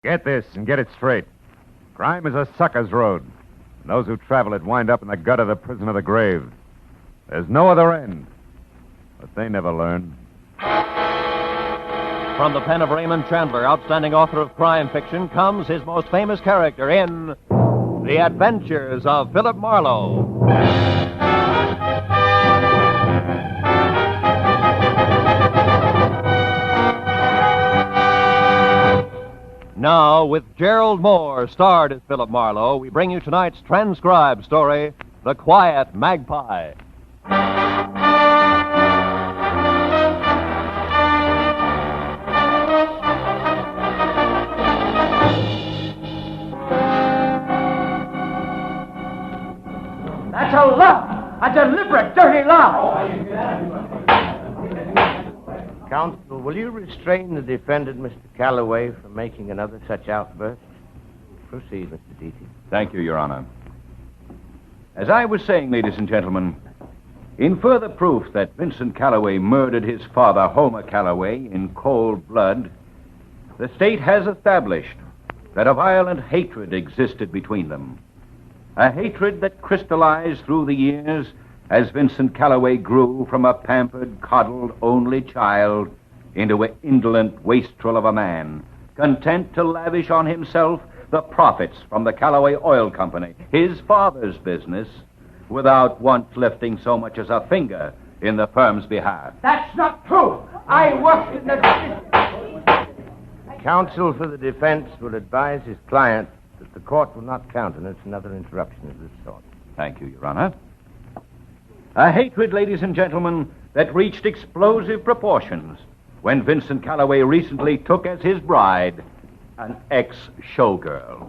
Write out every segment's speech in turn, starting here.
Get this and get it straight. Crime is a sucker's road. And those who travel it wind up in the gut of the prison of the grave. There's no other end. But they never learn. From the pen of Raymond Chandler, outstanding author of crime fiction, comes his most famous character in The Adventures of Philip Marlowe. Now, with Gerald Moore, starred as Philip Marlowe, we bring you tonight's transcribed story, The Quiet Magpie. That's a lie! A deliberate, dirty lie! Counsel, will you restrain the defendant, Mr. Calloway, from making another such outburst? Proceed, Mr. Deaty. Thank you, Your Honor. As I was saying, ladies and gentlemen, in further proof that Vincent Calloway murdered his father, Homer Calloway, in cold blood, the state has established that a violent hatred existed between them. A hatred that crystallized through the years as Vincent Calloway grew from a pampered, coddled, only child into an indolent wastrel of a man, content to lavish on himself the profits from the Calloway Oil Company, his father's business, without once lifting so much as a finger in the firm's behalf. That's not true! I worked in the... Counsel for the defense will advise his client that the court will not countenance another interruption of this sort. Thank you, Your Honor. A hatred, ladies and gentlemen, that reached explosive proportions when Vincent Calloway recently took as his bride an ex-showgirl.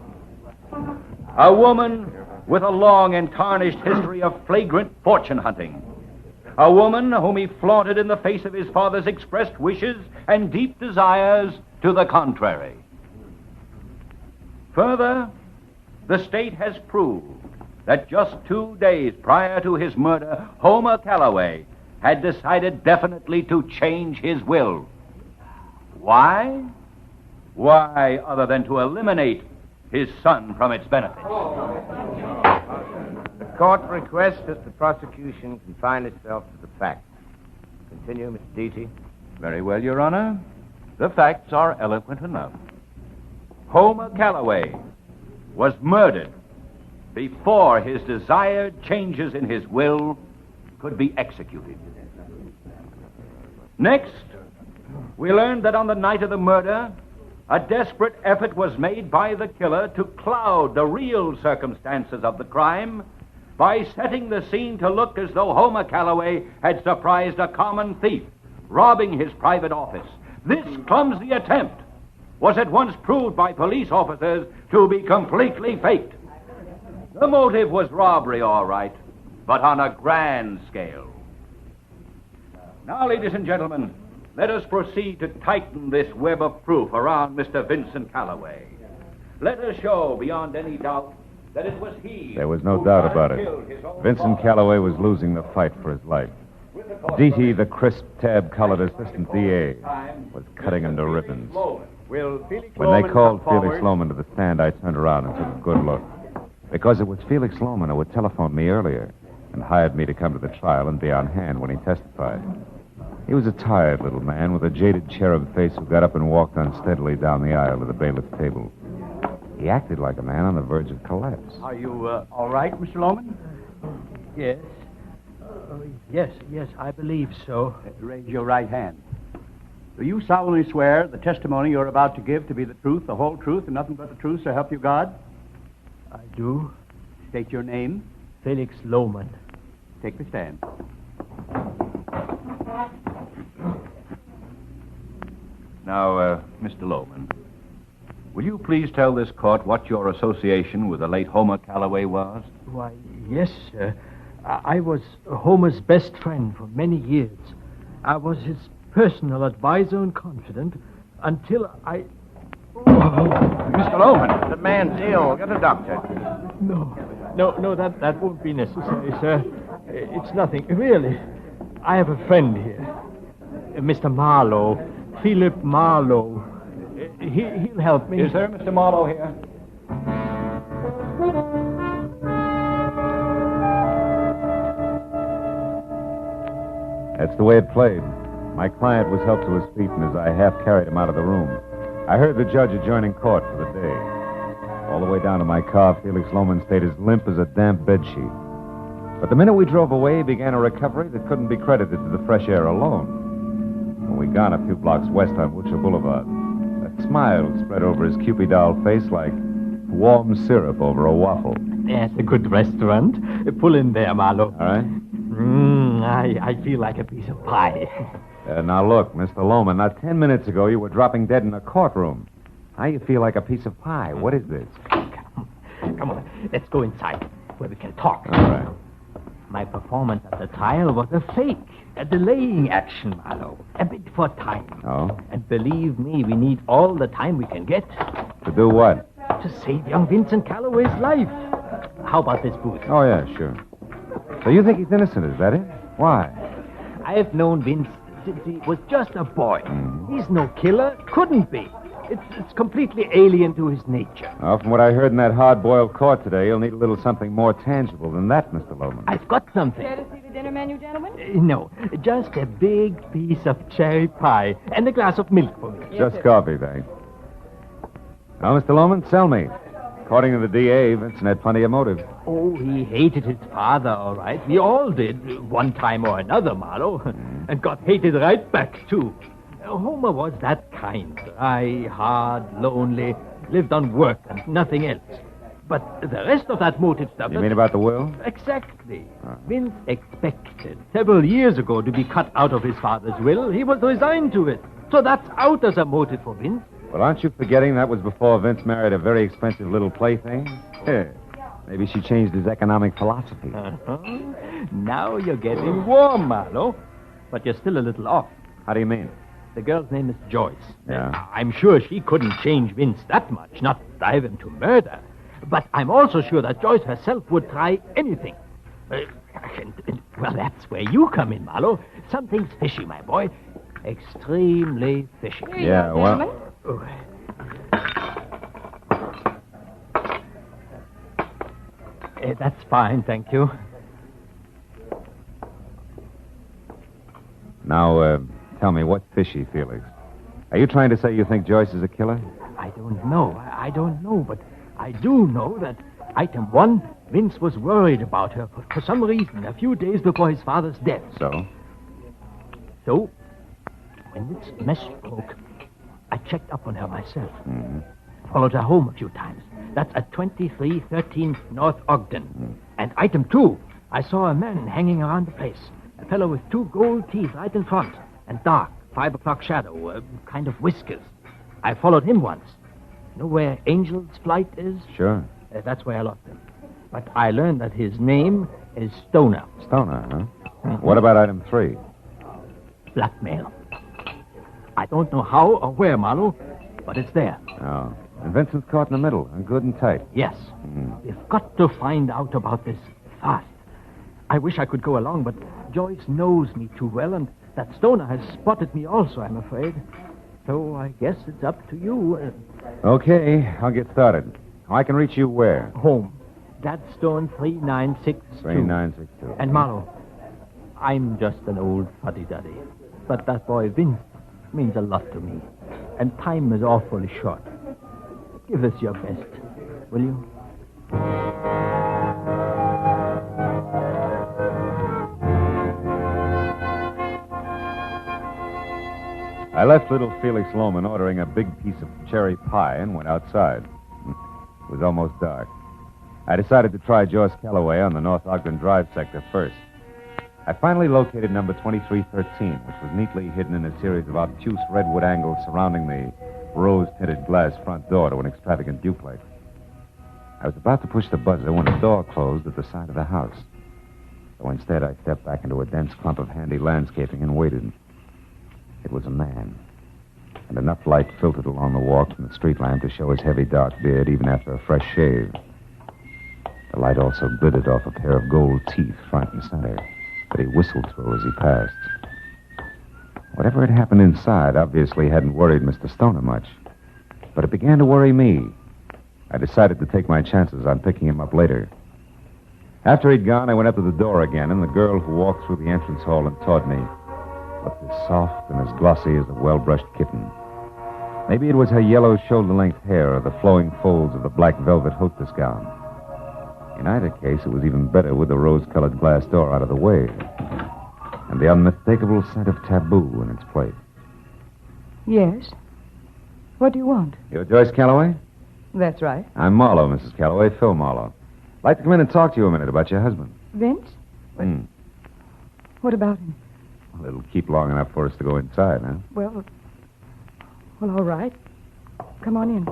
A woman with a long and tarnished history of flagrant fortune hunting. A woman whom he flaunted in the face of his father's expressed wishes and deep desires to the contrary. Further, the state has proved that just 2 days prior to his murder, Homer Calloway had decided definitely to change his will. Why? Why, other than to eliminate his son from its benefits? The court requests that the prosecution confine itself to the facts. Continue, Mr. Deaty. Very well, Your Honor. The facts are eloquent enough. Homer Calloway was murdered before his desired changes in his will could be executed. Next, we learned that on the night of the murder, a desperate effort was made by the killer to cloud the real circumstances of the crime by setting the scene to look as though Homer Calloway had surprised a common thief, robbing his private office. This clumsy attempt was at once proved by police officers to be completely faked. The motive was robbery, all right, but on a grand scale. Now, ladies and gentlemen, let us proceed to tighten this web of proof around Mr. Vincent Calloway. Let us show beyond any doubt that it was he. There was no doubt about it. Vincent Calloway was losing the fight for his life. Deaty, the crisp, tab-colored assistant DA, was cutting him to ribbons. When they called Felix Lohman to the stand, I turned around and took a good look. Because it was Felix Lohman who had telephoned me earlier and hired me to come to the trial and be on hand when he testified. He was a tired little man with a jaded cherub face who got up and walked unsteadily down the aisle to the bailiff's table. He acted like a man on the verge of collapse. Are you all right, Mr. Lohman? Yes. Yes, I believe so. Raise your right hand. Do you solemnly swear the testimony you're about to give to be the truth, the whole truth, and nothing but the truth, so help you God? I do. State your name. Felix Lohman. Take the stand. Now, Mr. Lohman, will you please tell this court what your association with the late Homer Calloway was? Why, yes, sir. I was Homer's best friend for many years. I was his personal advisor and confidant until I... Mr. Lohman, the man's ill. Get a doctor. No, that won't be necessary, sir. It's nothing. Really, I have a friend here. Mr. Marlowe. Philip Marlowe. He'll help me. Is there Mr. Marlowe here? That's the way it played. My client was helped to his feet, and as I half carried him out of the room, I heard the judge adjourning court for the day. All the way down to my car, Felix Lohman stayed as limp as a damp bedsheet. But the minute we drove away, he began a recovery that couldn't be credited to the fresh air alone. When we got a few blocks west on Wilshire Boulevard, a smile spread over his Cupid doll face like warm syrup over a waffle. That's a good restaurant. Pull in there, Marlowe. All right? I feel like a piece of pie. Now, look, Mr. Lohman, not 10 minutes ago you were dropping dead in a courtroom. Now you feel like a piece of pie. What is this? Come on, let's go inside where we can talk. All right. My performance at the trial was a fake, a delaying action, Marlowe. A bit for time. Oh? And believe me, we need all the time we can get To do what? to save young Vincent Calloway's life. How about this booth? Oh, yeah, sure. So you think he's innocent, is that it? Why? I've known Vince since he was just a boy. Mm-hmm. He's no killer. Couldn't be. It's completely alien to his nature. Well, from what I heard in that hard-boiled court today, you'll need a little something more tangible than that, Mr. Lohman. I've got something. Care to see the dinner menu, gentlemen? No, just a big piece of cherry pie and a glass of milk for me. Just sir. coffee, thanks. Now, Mr. Lohman, sell me. According to the DA, Vincent had plenty of motive. Oh, he hated his father, all right. We all did, one time or another, Marlowe. And got hated right back, too. Homer was that kind. Dry, hard, lonely, lived on work and nothing else. But the rest of that motive stuff... You mean about the will? Exactly. Vince expected several years ago to be cut out of his father's will. He was resigned to it. So that's out as a motive for Vince. Well, aren't you forgetting that was before Vince married a very expensive little plaything? Yeah. Maybe she changed his economic philosophy. Now you're getting warm, Marlowe. But you're still a little off. How do you mean? The girl's name is Joyce. Yeah. I'm sure she couldn't change Vince that much, not drive him to murder. But I'm also sure that Joyce herself would try anything. Well, that's where you come in, Marlowe. Something's fishy, my boy. Extremely fishy. Here you Yeah, go, well- gentlemen. That's fine, thank you. Now, tell me, what's fishy, Felix? Are you trying to say you think Joyce is a killer? I don't know. I don't know, but I do know that item one, Vince was worried about her for some reason a few days before his father's death. So? So, when this mess broke, I checked up on her myself. Mm-hmm. Followed her home a few times. That's at 2313 North Ogden. And item two, I saw a man hanging around the place. A fellow with two gold teeth right in front. And dark, 5 o'clock shadow, kind of whiskers. I followed him once. Know where Angel's Flight is? Sure. That's where I lost him. But I learned that his name is Stoner. Stoner, huh? What about item 3? Blackmail. I don't know how or where, Marlowe, but it's there. Oh. And Vincent's caught in the middle, and good and tight. Yes. We've got to find out about this fast. I wish I could go along, but Joyce knows me too well, and that Stoner has spotted me also, I'm afraid. So I guess it's up to you. Okay, I'll get started. I can reach you where? Home. Gladstone 3962. 3962. And Marlowe, I'm just an old fuddy-duddy. But that boy Vince means a lot to me. And time is awfully short. Give us your best, will you? I left little Felix Lohman ordering a big piece of cherry pie and went outside. It was almost dark. I decided to try Joyce Calloway on the North Ogden Drive sector first. I finally located number 2313, which was neatly hidden in a series of obtuse redwood angles surrounding the rose-tinted glass front door to an extravagant duplex. I was about to push the buzzer when a door closed at the side of the house. So instead, I stepped back into a dense clump of handy landscaping and waited. It was a man, and enough light filtered along the walk from the street lamp to show his heavy dark beard even after a fresh shave. The light also glittered off a pair of gold teeth front and center that he whistled through as he passed. Whatever had happened inside obviously hadn't worried Mr. Stoner much. But it began to worry me. I decided to take my chances on picking him up later. After he'd gone, I went up to the door again, and the girl who walked through the entrance hall and taught me looked as soft and as glossy as a well-brushed kitten. Maybe it was her yellow shoulder-length hair or the flowing folds of the black velvet hostess gown. In either case, it was even better with the rose-colored glass door out of the way and the unmistakable scent of taboo in its place. Yes? What do you want? You're Joyce Calloway? That's right. I'm Marlowe, Mrs. Calloway, Phil Marlowe. I'd like to come in and talk to you a minute about your husband. Vince? What about him? Well, it'll keep long enough for us to go inside, huh? Well, all right. Come on in.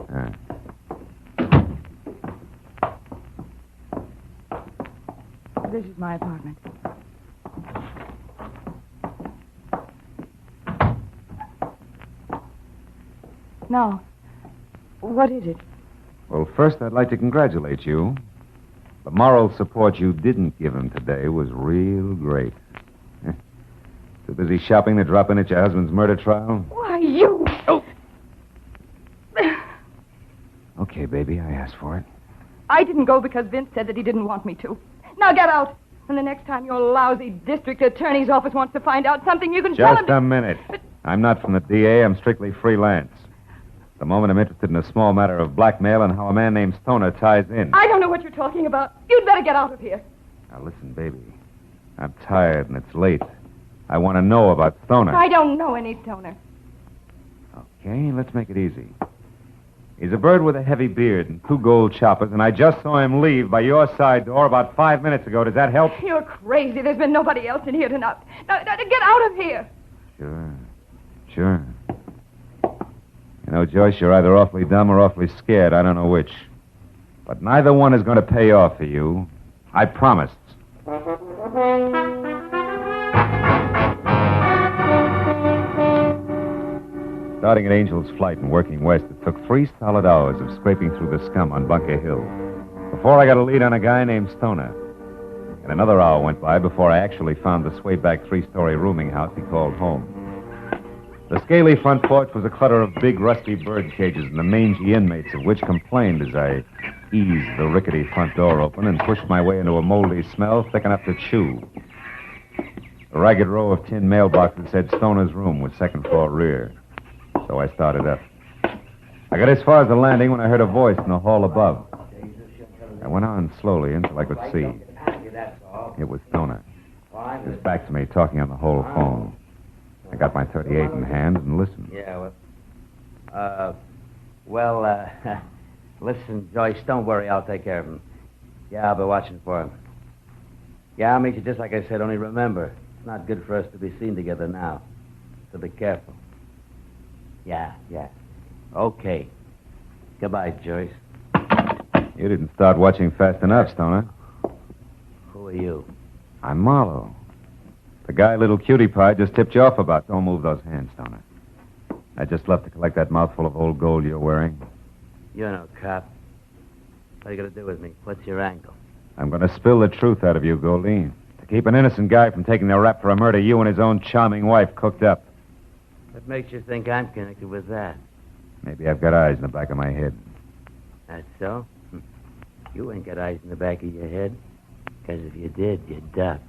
This is my apartment. Now, what is it? Well, first, I'd like to congratulate you. The moral support you didn't give him today was real great. Too busy shopping to drop in at your husband's murder trial? Why, you... Oh. Okay, baby, I asked for it. I didn't go because Vince said that he didn't want me to. Now get out. And the next time your lousy district attorney's office wants to find out something, you can tell him... Just a minute. I'm not from the DA. I'm strictly freelance. At the moment, I'm interested in a small matter of blackmail and how a man named Stoner ties in. I don't know what you're talking about. You'd better get out of here. Now, listen, baby. I'm tired and it's late. I want to know about Stoner. I don't know any Stoner. Okay, let's make it easy. He's a bird with a heavy beard and 2 gold choppers, and I just saw him leave by your side door about 5 minutes ago. Does that help? You're crazy. There's been nobody else in here tonight. Now, get out of here. Sure. You know, Joyce, you're either awfully dumb or awfully scared. I don't know which. But neither one is going to pay off for you. I promise. Starting at Angel's Flight and working west, it took 3 solid hours of scraping through the scum on Bunker Hill before I got a lead on a guy named Stoner. And another hour went by before I actually found the swayback 3-story rooming house he called home. The scaly front porch was a clutter of big, rusty bird cages, and the mangy inmates of which complained as I eased the rickety front door open and pushed my way into a moldy smell thick enough to chew. A ragged row of tin mailboxes said Stoner's room was second floor rear. So I started up. I got as far as the landing when I heard a voice in the hall above. I went on slowly until I could see. It was Stoner. His back to me, talking on the whole phone. I got my .38 in hand and listened. Yeah, listen, Joyce, don't worry. I'll take care of him. Yeah, I'll be watching for him. Yeah, I'll meet you just like I said, only remember, it's not good for us to be seen together now. So be careful. Yeah. Okay. Goodbye, Joyce. You didn't start watching fast enough, Stoner. Who are you? I'm Marlowe. The guy little cutie pie just tipped you off about. Don't move those hands, Stoner. I just left to collect that mouthful of old gold you're wearing. You're no cop. What are you going to do with me? What's your angle? I'm going to spill the truth out of you, Goldie. To keep an innocent guy from taking the rap for a murder you and his own charming wife cooked up. What makes you think I'm connected with that? Maybe I've got eyes in the back of my head. That's so? You ain't got eyes in the back of your head. Because if you did, you'd duck.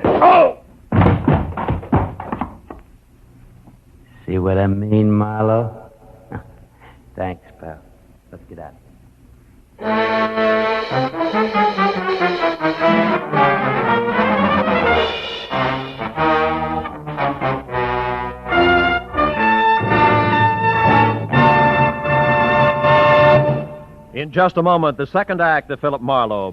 Oh! See what I mean, Marlowe? Thanks, pal. Let's get out. In just a moment, the second act of Philip Marlowe.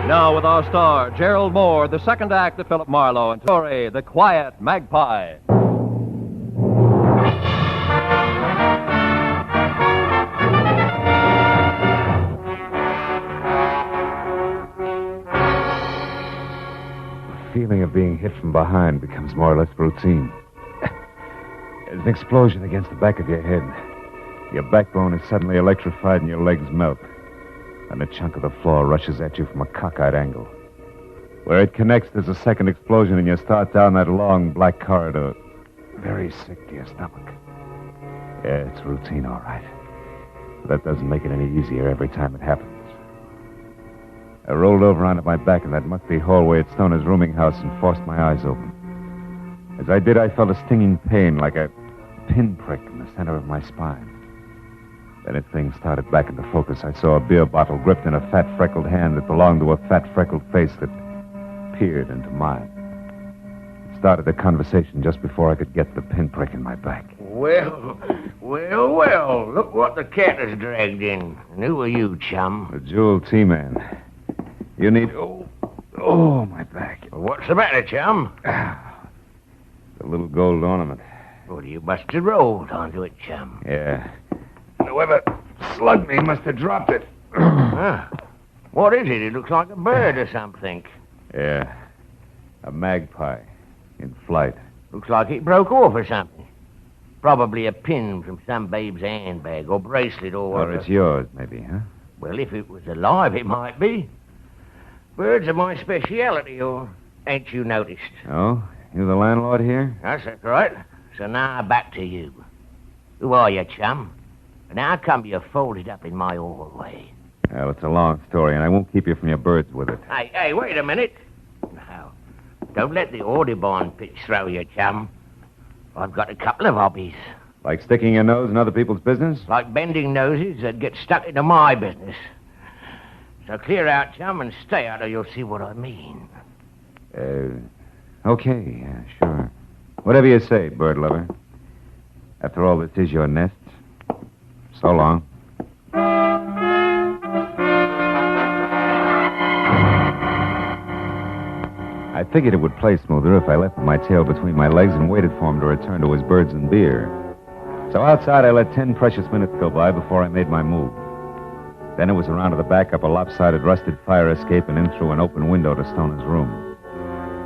Now with our star, Gerald Moore, the second act of Philip Marlowe, and story, The Quiet Magpie. The feeling of being hit from behind becomes more or less routine. There's an explosion against the back of your head. Your backbone is suddenly electrified and your legs melt. And a chunk of the floor rushes at you from a cockeyed angle. Where it connects, there's a second explosion, and you start down that long black corridor. Very sick to your stomach. Yeah, it's routine, all right. But that doesn't make it any easier every time it happens. I rolled over onto my back in that musty hallway at Stoner's rooming house and forced my eyes open. As I did, I felt a stinging pain like a pinprick in the center of my spine. Then as things started back into focus, I saw a beer bottle gripped in a fat, freckled hand that belonged to a fat, freckled face that peered into mine. It started a conversation just before I could get the pinprick in my back. Well, look what the cat has dragged in. And who are you, chum? The Jewel T-Man. You need... Oh, my back. What's the matter, chum? The little gold ornament. Well, you must have rolled onto it, chum. Yeah. Whoever slugged me must have dropped it. Huh. What is it? It looks like a bird or something. Yeah. A magpie. In flight. Looks like it broke off or something. Probably a pin from some babe's handbag or bracelet or... Or it's yours, maybe, huh? Well, if it was alive, it might be. Birds are my speciality, or ain't you noticed? Oh? You the landlord here? That's right. So now back to you. Who are you, chum? And how come you're folded up in my hallway? Well, it's a long story, and I won't keep you from your birds with it. Hey, wait a minute. Now, don't let the Audubon pitch throw you, chum. I've got a couple of hobbies. Like sticking your nose in other people's business? Like bending noses that get stuck into my business. So clear out, chum, and stay out, or you'll see what I mean. Okay, yeah, sure. Whatever you say, bird lover. After all, this is your nest. So long. I figured it would play smoother if I left my tail between my legs and waited for him to return to his birds and beer. So outside, I let 10 precious minutes go by before I made my move. Then it was around to the back up a lopsided, rusted fire escape and in through an open window to Stoner's room.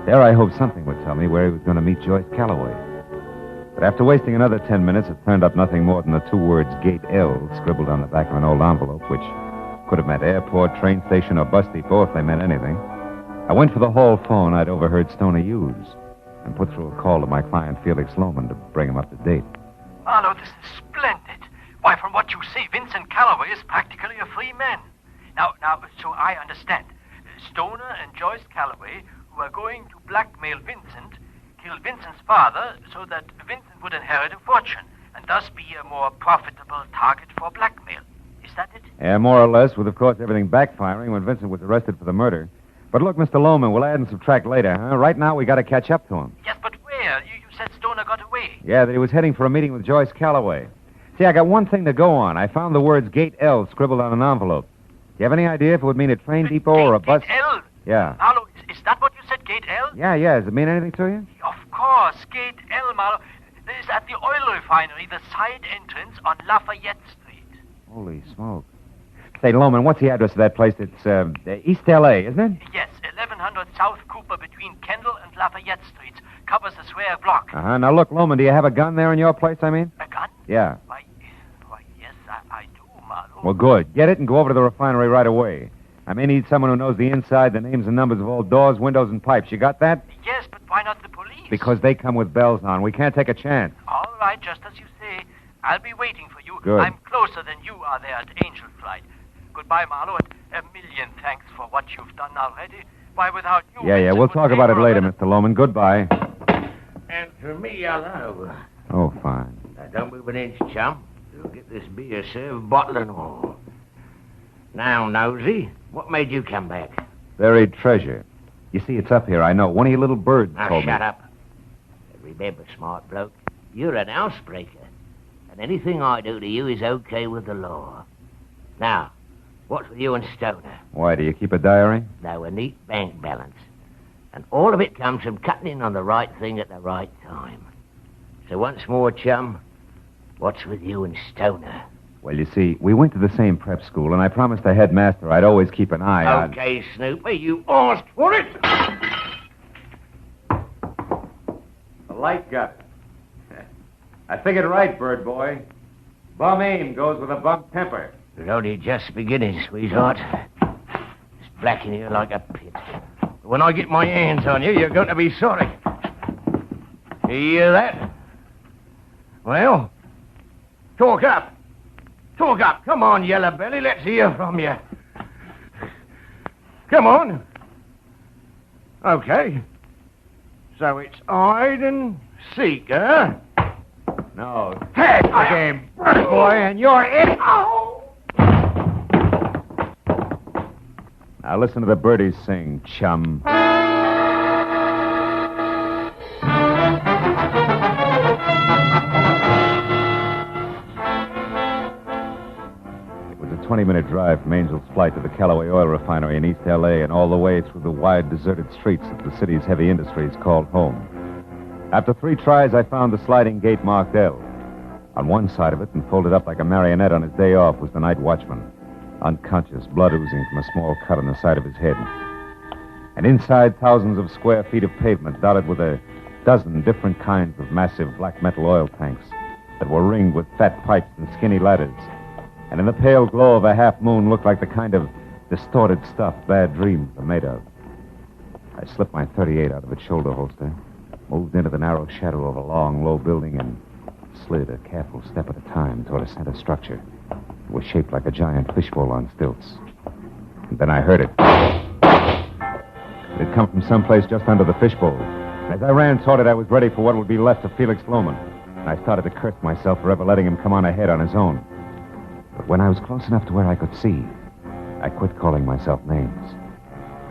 There I hoped something would tell me where he was going to meet Joyce Calloway. But after wasting another 10 minutes, it turned up nothing more than the two words Gate L scribbled on the back of an old envelope, which could have meant airport, train station, or bus depot if they meant anything. I went for the hall phone I'd overheard Stoner use and put through a call to my client, Felix Lohman, to bring him up to date. Marlowe, this is splendid. Why, from what you say, Vincent Calloway is practically a free man. Now, so I understand. Stoner and Joyce Calloway, who are going to blackmail Vincent, kill Vincent's father so that Vincent would inherit a fortune and thus be a more profitable target for blackmail. Is that it? Yeah, more or less, with, of course, everything backfiring when Vincent was arrested for the murder. But look, Mr. Lohman, we'll add and subtract later, huh? Right now, we got to catch up to him. Yes, but where? You said Stoner got away. Yeah, that he was heading for a meeting with Joyce Calloway. See, I got one thing to go on. I found the words Gate L scribbled on an envelope. Do you have any idea if it would mean a train depot or a bus? Gate L? Yeah. Marlowe, is that what you said, Gate L? Yeah. Does it mean anything to you? Of course, Gate L, Marlowe. This is at the oil refinery, the side entrance on Lafayette Street. Holy smoke. Say, Lohman, what's the address of that place? It's East L.A., isn't it? Yes, 1100 South Cooper between Kendall and Lafayette Streets. Covers the square block. Uh-huh. Now, look, Lohman, do you have a gun there in your place, I mean? A gun? Yeah. Why, yes, I do, Marlowe. Well, good. Get it and go over to the refinery right away. I may need someone who knows the inside, the names and numbers of all doors, windows, and pipes. You got that? Yes, but why not the police? Because they come with bells on. We can't take a chance. All right, just as you say. I'll be waiting for you. Good. I'm closer than you are there at Angel Flight. Goodbye, Marlowe, and a million thanks for what you've done already. Why, without you... Yeah, we'll talk about it later, Mr. Lohman. Goodbye. And for me, hello. Oh, fine. Now, don't move an inch, chum. You'll get this beer served, bottle and all. Now, Nosy, what made you come back? Buried treasure. You see, it's up here, I know. One of your little birds Now, told me. shut up. Remember, smart bloke, you're an housebreaker. And anything I do to you is okay with the law. Now, what's with you and Stoner? Why, do you keep a diary? Now, a neat bank balance. And all of it comes from cutting in on the right thing at the right time. So once more, chum, what's with you and Stoner? Well, you see, we went to the same prep school, and I promised the headmaster I'd always keep an eye on... Okay, Snooper, you asked for it. The light got it. I figured right, bird boy. Bum aim goes with a bum temper. It's only just beginning, sweetheart. It's black in here like a pit. When I get my hands on you, you're going to be sorry. You hear that? Well, Talk up. Talk up. Come on, Yellow Belly. Let's hear from you. Come on. Okay. So it's hide and seek, huh? No. Hey, Game, boy, and you're it. Now listen to the birdies sing, chum. It was a 20-minute drive from Angel's Flight to the Callaway Oil Refinery in East L.A. and all the way through the wide, deserted streets that the city's heavy industries called home. After 3 tries, I found the sliding gate marked L. On one side of it, and folded up like a marionette on his day off, was the night watchman, unconscious, blood oozing from a small cut on the side of his head. And inside, thousands of square feet of pavement dotted with a dozen different kinds of massive black metal oil tanks that were ringed with fat pipes and skinny ladders. And in the pale glow of a half moon looked like the kind of distorted stuff bad dreams are made of. I slipped my .38 out of its shoulder holster, moved into the narrow shadow of a long, low building, and slid a careful step at a time toward a center structure. It was shaped like a giant fishbowl on stilts. And then I heard it. It had come from someplace just under the fishbowl. And as I ran toward it, I was ready for what would be left of Felix Lohman. And I started to curse myself for ever letting him come on ahead on his own. But when I was close enough to where I could see, I quit calling myself names.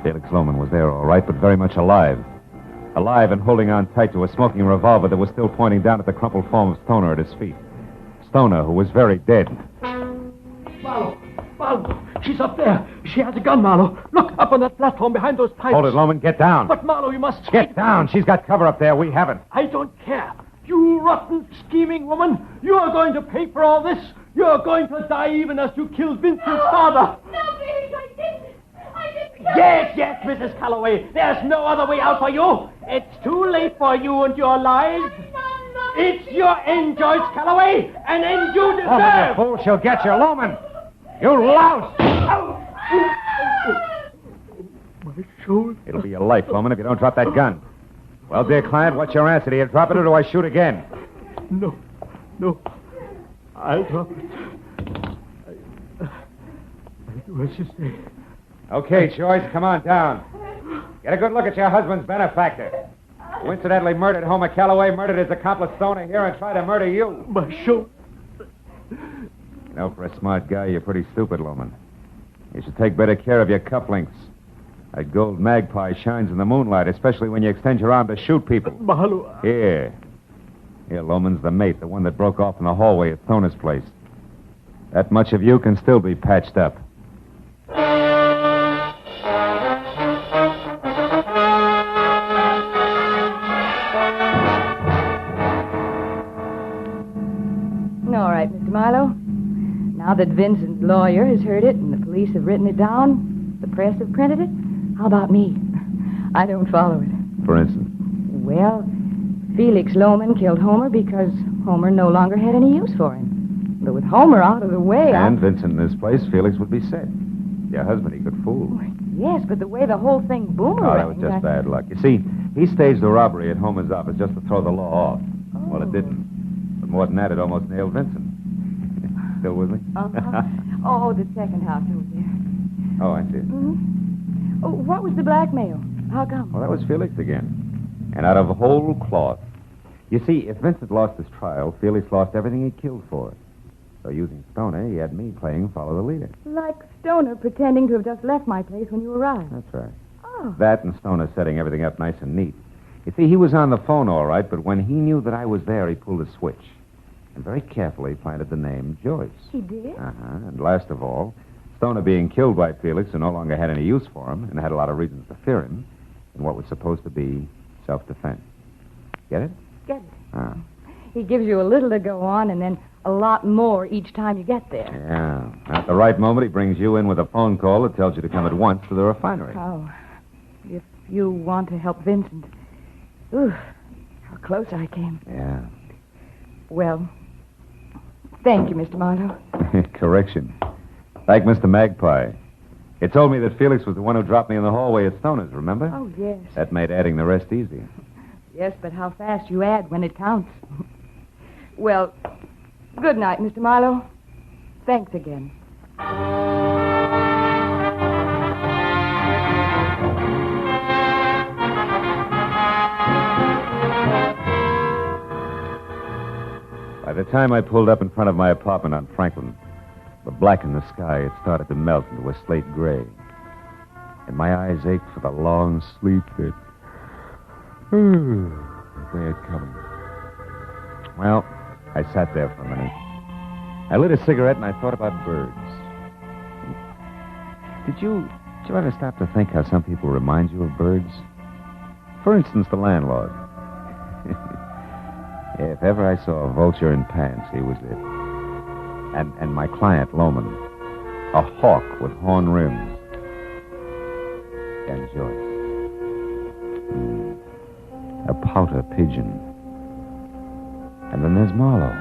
Felix Lohman was there all right, but very much alive. Alive and holding on tight to a smoking revolver that was still pointing down at the crumpled form of Stoner at his feet. Stoner, who was very dead. Marlowe! She's up there. She has a gun, Marlowe. Look, up on that platform behind those pipes. Hold it, Lohman. Get down. But, Marlowe, you must... Get down. She's got cover up there. We haven't. I don't care. You rotten, scheming woman. You are going to pay for all this. You're going to die even as you killed Vincent's father. No, Felix, I didn't. Yes, Mrs. Calloway. There's no other way out for you. It's too late for you and your lies. It's your end, Joyce Calloway, an end you deserve. Lohman, you fool. She'll get you. Lohman. You louse. My shoulder. It'll be your life, Lohman, if you don't drop that gun. Well, dear client, what's your answer? Do you drop it or do I shoot again? No. I'll drop it. I'll do as you say. Okay, Joyce, come on down. Get a good look at your husband's benefactor, who incidentally murdered Homer Calloway, murdered his accomplice Stoner here, and tried to murder you. My shoulder. You know, for a smart guy, you're pretty stupid, Lohman. You should take better care of your cufflinks. That gold Magpie shines in the moonlight, especially when you extend your arm to shoot people. Marlowe. Here, Lohman's the mate, the one that broke off in the hallway at Stoner's place. That much of you can still be patched up. All right, Mr. Marlowe. Now that Vincent's lawyer has heard it and the police have written it down, the press have printed it, how about me? I don't follow it. For instance? Well, Felix Lohman killed Homer because Homer no longer had any use for him. But with Homer out of the way... And Vincent in this place, Felix would be set. Your husband he could fool. Yes, but the way the whole thing boomeranged... Oh, that was just bad luck. You see, he staged a robbery at Homer's office just to throw the law off. Oh. Well, it didn't. But more than that, it almost nailed Vincent. Still with me? Uh-huh. Oh, the second house over there. Oh, I see. Mm-hmm. Oh, what was the blackmail? How come? Well, that was Felix again. And out of whole cloth. You see, if Vincent lost his trial, Felix lost everything he killed for. So using Stoner, he had me playing follow the leader. Like Stoner pretending to have just left my place when you arrived. That's right. Oh. That and Stoner setting everything up nice and neat. You see, he was on the phone all right, but when he knew that I was there, he pulled a switch. And very carefully planted the name Joyce. He did? Uh-huh. And last of all, Stoner being killed by Felix, who no longer had any use for him and had a lot of reasons to fear him, in what was supposed to be self-defense. Get it? Get it. Ah. He gives you a little to go on and then a lot more each time you get there. Yeah. At the right moment, he brings you in with a phone call that tells you to come at once to the refinery. Oh. If you want to help Vincent. Ooh, how close I came. Yeah. Well, thank you, Mr. Marlowe. Correction. Thank Mr. Magpie. It told me that Felix was the one who dropped me in the hallway at Stoner's, remember? Oh, yes. That made adding the rest easy. Yes, but how fast you add when it counts. Well, Good night, Mr. Marlowe. Thanks again. By the time I pulled up in front of my apartment on Franklin, the black in the sky had started to melt into a slate gray. And my eyes ached for the long sleep that they had coming. Well, I sat there for a minute. I lit a cigarette and I thought about birds. Did you ever stop to think how some people remind you of birds? For instance, the landlord. If ever I saw a vulture in pants, he was it. And my client, Loman, a hawk with horn rims. And Joyce. A pouter pigeon. And then there's Marlowe.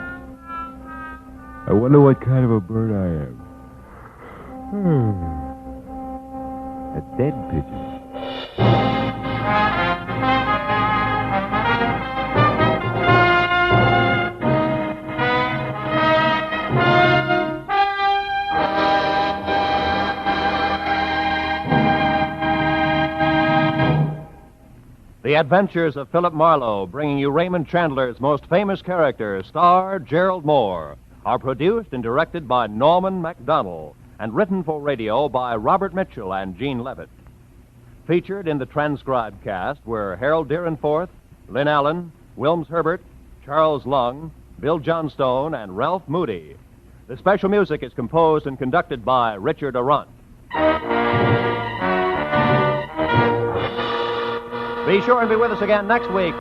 I wonder what kind of a bird I am. A dead pigeon. The Adventures of Philip Marlowe, bringing you Raymond Chandler's most famous character, star Gerald Moore, are produced and directed by Norman MacDonald and written for radio by Robert Mitchell and Gene Levitt. Featured in the transcribed cast were Harold Deerenforth, Lynn Allen, Wilms Herbert, Charles Lung, Bill Johnstone, and Ralph Moody. The special music is composed and conducted by Richard Arant. Be sure and be with us again next week.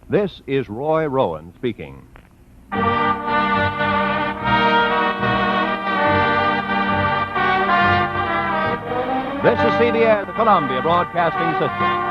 This is Roy Rowan speaking. This is CBS, the Columbia Broadcasting System.